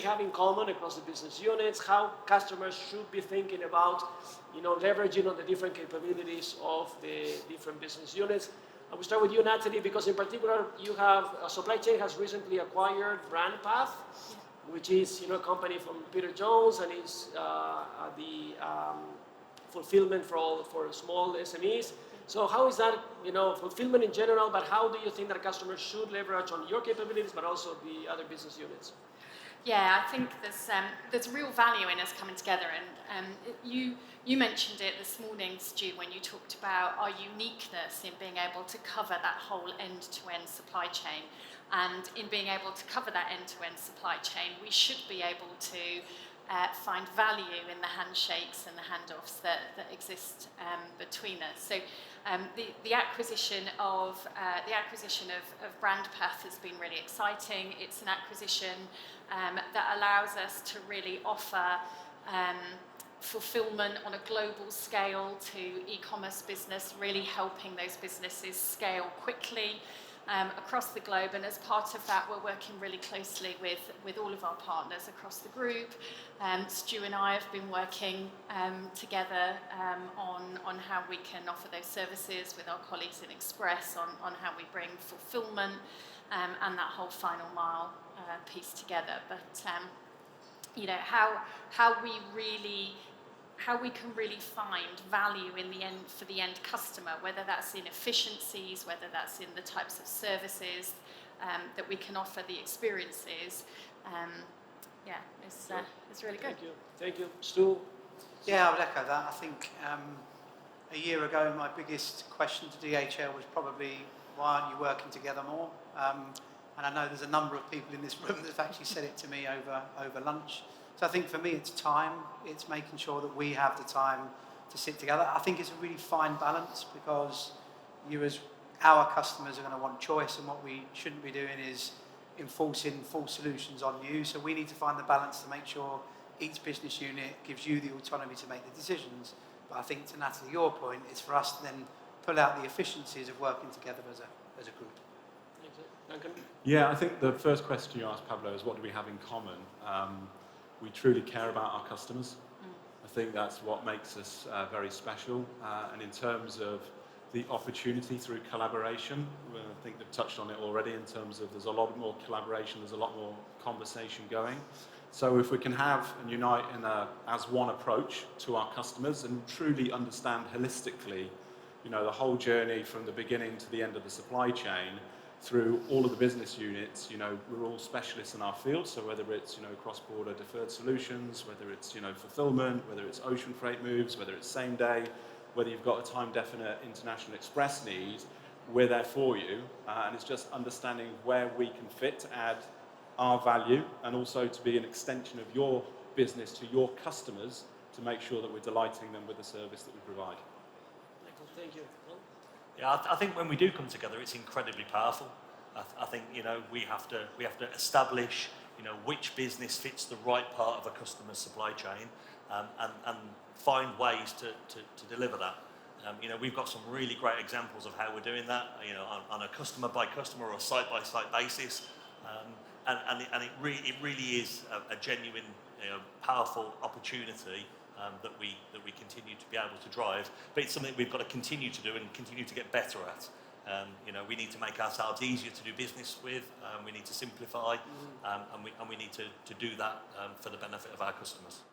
have in common across the business units, how customers should be thinking about, leveraging on the different capabilities of the different business units. And we start with you, Natalie, because in particular, Supply Chain has recently acquired BrandPath, which is, a company from Peter Jones, and is the fulfillment for small SMEs. So how is that, fulfillment in general, but how do you think that customers should leverage on your capabilities, but also the other business units? Yeah, I think there's real value in us coming together, and you mentioned it this morning, Stu, when you talked about our uniqueness in being able to cover that whole end-to-end supply chain. And in being able to cover that end-to-end supply chain, we should be able to find value in the handshakes and the handoffs that exist between us. So the acquisition of BrandPath has been really exciting. It's an acquisition that allows us to really offer fulfillment on a global scale to e-commerce business, really helping those businesses scale quickly across the globe. And as part of that, we're working really closely with all of our partners across the group. Stu and I have been working together on how we can offer those services with our colleagues in Express on how we bring fulfillment and that whole final mile piece together. But how we can really find value in the end for the end customer, whether that's in efficiencies, whether that's in the types of services that we can offer, the experiences, it's really good. Thank you. Stu? Yeah, I would echo that. I think a year ago, my biggest question to DHL was probably, why aren't you working together more? And I know there's a number of people in this room that have actually said it to me over lunch. So I think for me, it's time. It's making sure that we have the time to sit together. I think it's a really fine balance, because our customers are going to want choice, and what we shouldn't be doing is enforcing full solutions on you. So we need to find the balance to make sure each business unit gives you the autonomy to make the decisions. But I think, to Natalie, your point, it's for us to then pull out the efficiencies of working together as a group. Duncan? Yeah, I think the first question you asked, Pablo, is what do we have in common? We truly care about our customers. I think that's what makes us very special. And in terms of the opportunity through collaboration, I think they've touched on it already, in terms of there's a lot more collaboration, there's a lot more conversation going. So if we can have and unite as one approach to our customers and truly understand holistically, the whole journey from the beginning to the end of the supply chain, through all of the business units, we're all specialists in our field. So whether it's, cross-border deferred solutions, whether it's, fulfillment, whether it's ocean freight moves, whether it's same day, whether you've got a time-definite international express need, we're there for you. And it's just understanding where we can fit to add our value, and also to be an extension of your business to your customers, to make sure that we're delighting them with the service that we provide. Thank you. Yeah, I think when we do come together, it's incredibly powerful. I think we have to establish which business fits the right part of a customer's supply chain, and find ways to deliver that. We've got some really great examples of how we're doing that. On a customer by customer or site by site basis, and it really is a genuine, powerful opportunity. That we continue to be able to drive, but it's something we've got to continue to do and continue to get better at. We need to make ourselves easier to do business with. We need to simplify, and we need to do that for the benefit of our customers.